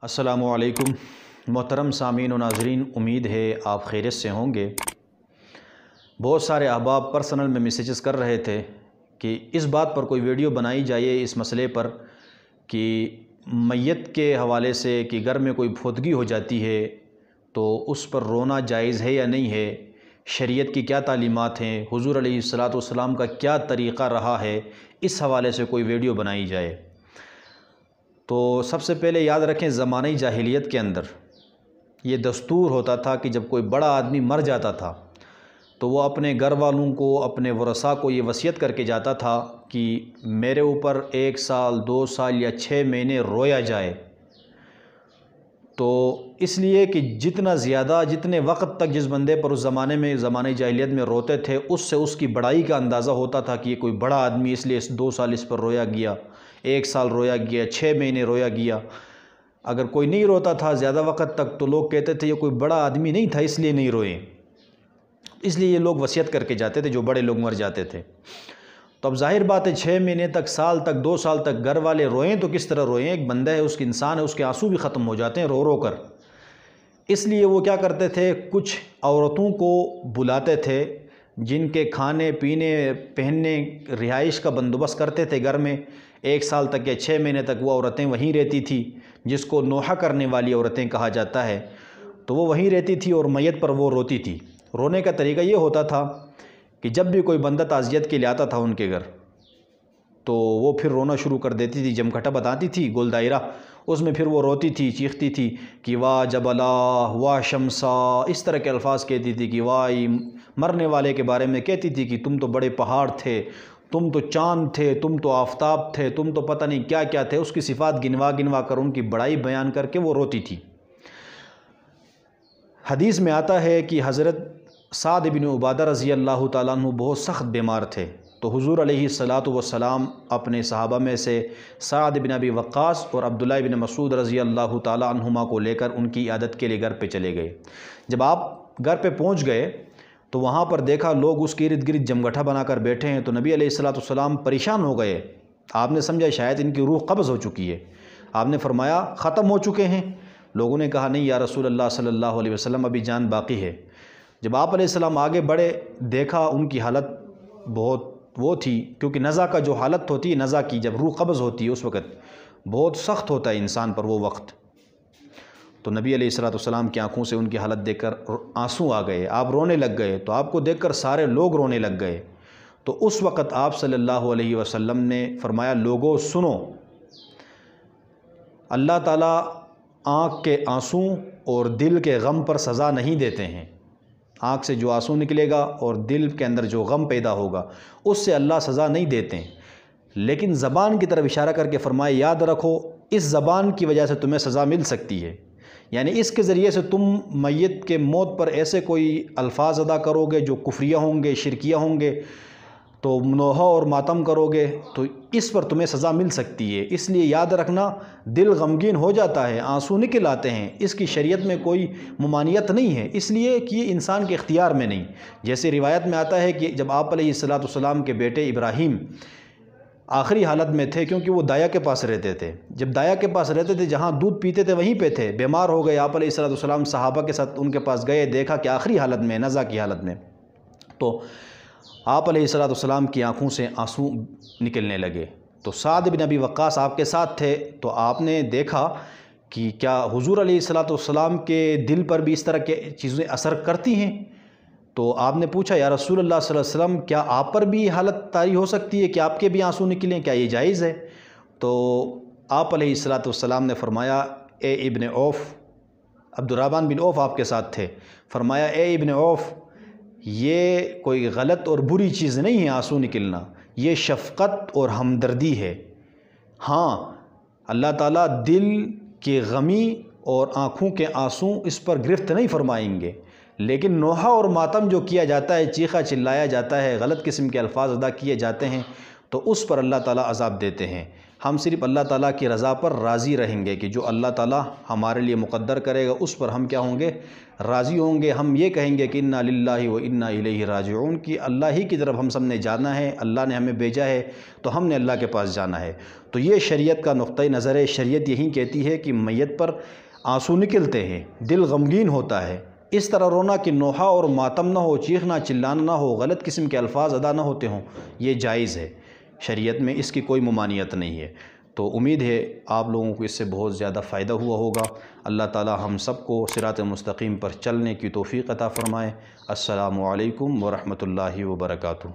अस्सलाम वालेकुम मोहतरम सामीन व नाज़रीन, उम्मीद है आप खैरियत से होंगे। बहुत सारे अहबाब पर्सनल में मैसेजेस कर रहे थे कि इस बात पर कोई वीडियो बनाई जाए इस मसले पर कि मैयत के हवाले से कि घर में कोई फौतगी हो जाती है तो उस पर रोना जायज़ है या नहीं है, शरीयत की क्या तालीमात हैं, हुज़ूर अलैहिस्सलातु वस्सलाम का क्या तरीक़ा रहा है, इस हवाले से कोई वीडियो बनाई जाए। तो सबसे पहले याद रखें, ज़माने जाहिलियत के अंदर ये दस्तूर होता था कि जब कोई बड़ा आदमी मर जाता था तो वो अपने घर वालों को, अपने वरसा को ये वसीयत करके जाता था कि मेरे ऊपर 1 साल 2 साल या 6 महीने रोया जाए। तो इसलिए कि जितना ज़्यादा, जितने वक्त तक जिस बंदे पर उस ज़माने में, ज़माने जाहिलियत में रोते थे, उससे उसकी बड़ाई का अंदाज़ा होता था कि ये कोई बड़ा आदमी, इसलिए 2 साल इस पर रोया गया, 1 साल रोया गया, 6 महीने रोया गया। अगर कोई नहीं रोता था ज़्यादा वक्त तक तो लोग कहते थे ये कोई बड़ा आदमी नहीं था इसलिए नहीं रोए। इसलिए ये लोग वसीयत करके जाते थे जो बड़े लोग मर जाते थे। तो अब ज़ाहिर बात है 6 महीने तक, साल तक, 2 साल तक घर वाले रोएं तो किस तरह रोएं? एक बंदा है, उसकी इंसान है, उसके आंसू भी ख़त्म हो जाते हैं रो रो कर। इसलिए वो क्या करते थे, कुछ औरतों को बुलाते थे जिनके खाने पीने पहनने रिहाइश का बंदोबस्त करते थे घर में। 1 साल तक या 6 महीने तक वो औरतें वहीं रहती थी, जिसको नोहा करने वाली औरतें कहा जाता है। तो वो वहीं रहती थी और मैयत पर वो रोती थी। रोने का तरीका ये होता था कि जब भी कोई बंदा ताज़ियत के लिए आता था उनके घर तो वो फिर रोना शुरू कर देती थी। जमघटा बताती थी गोल दायरा, उसमें फिर वो रोती थी, चीखती थी कि वाह जबला, वाह शमसा, इस तरह के अल्फाज कहती थी कि वाह, मरने वाले के बारे में कहती थी कि तुम तो बड़े पहाड़ थे, तुम तो चाँद थे, तुम तो आफताब थे, तुम तो पता नहीं क्या क्या थे। उसकी सिफ़ात गिनवा गिनवा कर, उनकी बड़ाई बयान करके वो रोती थी। हदीस में आता है कि हज़रत साद इब्न उबादा रज़ी अल्लाह ताला अन्हु बहुत सख्त बीमार थे। तो हुज़ूर अलैहिस्सलातु वस्सलाम अपने सहाबा में से साद इब्न अबी वक्कास और अब्दुल्लाह इब्न मसूद रज़ी अल्लाह ताला अन्हुमा को लेकर उनकी इयादत के लिए घर पे चले गए। जब आप घर पे पहुंच गए तो वहाँ पर देखा लोग उसके इर्द गिर्द जमघटा बनाकर बैठे हैं। तो नबी अलैहिस्सलातु वस्सलाम परेशान हो गए। आपने समझा शायद इनकी रूह कब्ज़ हो चुकी है। आपने फरमाया ख़त्म हो चुके हैं? लोगों ने कहा नहीं या रसूल अल्लाह सल्लल्लाहु अलैहि वसल्लम, अभी जान बाकी है। जब आप अलैहिस्सलाम आगे बढ़े, देखा उनकी हालत बहुत वो थी, क्योंकि नज़ा का जो हालत होती है, नज़ा की जब रूह कब्ज़ होती है उस वक़्त बहुत सख्त होता है इंसान पर वो वक्त। तो नबी अलैहिस्सलातु वस्सलाम की आंखों से उनकी हालत देखकर आंसू आ गए, आप रोने लग गए। तो आपको देखकर सारे लोग रोने लग गए। तो उस वक़्त आप सल्लल्लाहु अलैहि वसल्लम ने फरमाया, लोगों सुनो, अल्लाह ताला आँख के आंसू और दिल के गम पर सज़ा नहीं देते हैं। आँख से जो आंसू निकलेगा और दिल के अंदर जो गम पैदा होगा उससे अल्लाह सज़ा नहीं देते हैं। लेकिन ज़बान की तरफ इशारा करके फरमाए, याद रखो इस ज़बान की वजह से तुम्हें सज़ा मिल सकती है। यानी इसके ज़रिए से तुम मैयत के मौत पर ऐसे कोई अल्फाज अदा करोगे जो कुफ्रिया होंगे, शिरकिया होंगे, तो नोहा और मातम करोगे तो इस पर तुम्हें सज़ा मिल सकती है। इसलिए याद रखना, दिल गमगीन हो जाता है, आंसू निकल आते हैं, इसकी शरीयत में कोई मुमानियत नहीं है, इसलिए कि ये इंसान के इख्तियार में नहीं। जैसे रिवायत में आता है कि जब आप अलैहिस्सलातु वस्सलाम के बेटे इब्राहीम आखिरी हालत में थे, क्योंकि वो दाया के पास रहते थे, जब दाया के पास रहते थे जहाँ दूध पीते थे वहीं पे थे, बीमार हो गए। आप अलैहिस्सलातु वस्सलाम सहाबा के साथ उनके पास गए, देखा कि आखिरी हालत में, नज़ा की हालत में। तो आप अलैहिस्सलातु वस्सलाम की आंखों से आंसू निकलने लगे। तो साद बिन अबी वक्कास आपके साथ थे। तो आपने देखा कि क्या हुज़ूर अलैहिस्सलातु वस्सलाम के दिल पर भी इस तरह के चीज़ें असर करती हैं? तो आपने पूछा, या रसूल अल्लाह सल्लल्लाहु अलैहि वसल्लम, क्या आप पर भी हालत तारी हो सकती है कि आपके भी आंसू निकलें, क्या ये जायज़ है? तो आप अलैहिस्सलातु वस्सलाम ने फरमाया, ए इब्न औफ़, अब्दुर्रहमान बिन औफ़ आपके साथ थे, फरमाया ए इब्न औफ़, ये कोई गलत और बुरी चीज़ नहीं है आंसू निकलना, ये शफ़क़त और हमदर्दी है। हाँ, अल्लाह ताला दिल के गमी और आँखों के आंसू इस पर गिरफ्त नहीं फरमाएंगे, लेकिन नोहा और मातम जो किया जाता है, चीखा चिल्लाया जाता है, गलत किस्म के अल्फाज अदा किए जाते हैं, तो उस पर अल्लाह ताला अज़ाब देते हैं। ہم صرف اللہ تعالیٰ کی رضا پر راضی رہیں گے کہ جو اللہ تعالیٰ ہمارے لیے مقدر کرے گا اس پر ہم کیا ہوں گے؟ راضی ہوں گے۔ ہم یہ کہیں گے کہ انا للہ و انا الیہ راجعون، کہ اللہ ہی کی طرف ہم سب نے جانا ہے، اللہ نے ہمیں بھیجا ہے تو ہم نے اللہ کے پاس جانا ہے۔ تو یہ شریعت کا نقطۂ نظر ہے۔ شریعت یہی کہتی ہے کہ میت پر آنسو نکلتے ہیں، دل غمگین ہوتا ہے، اس طرح رونا کہ نوحہ اور ماتم نہ ہو، چیخنا چلانا نہ ہو، غلط قسم کے الفاظ ادا نہ ہوتے ہوں، یہ جائز ہے شریعت میں، اس کی کوئی ممانعت نہیں ہے۔ تو امید ہے آپ لوگوں کو اس سے بہت زیادہ فائدہ ہوا ہوگا۔ اللہ تعالی ہم سب کو صراط مستقیم پر چلنے کی توفیق عطا فرمائے۔ السلام علیکم ورحمۃ اللہ وبرکاتہ۔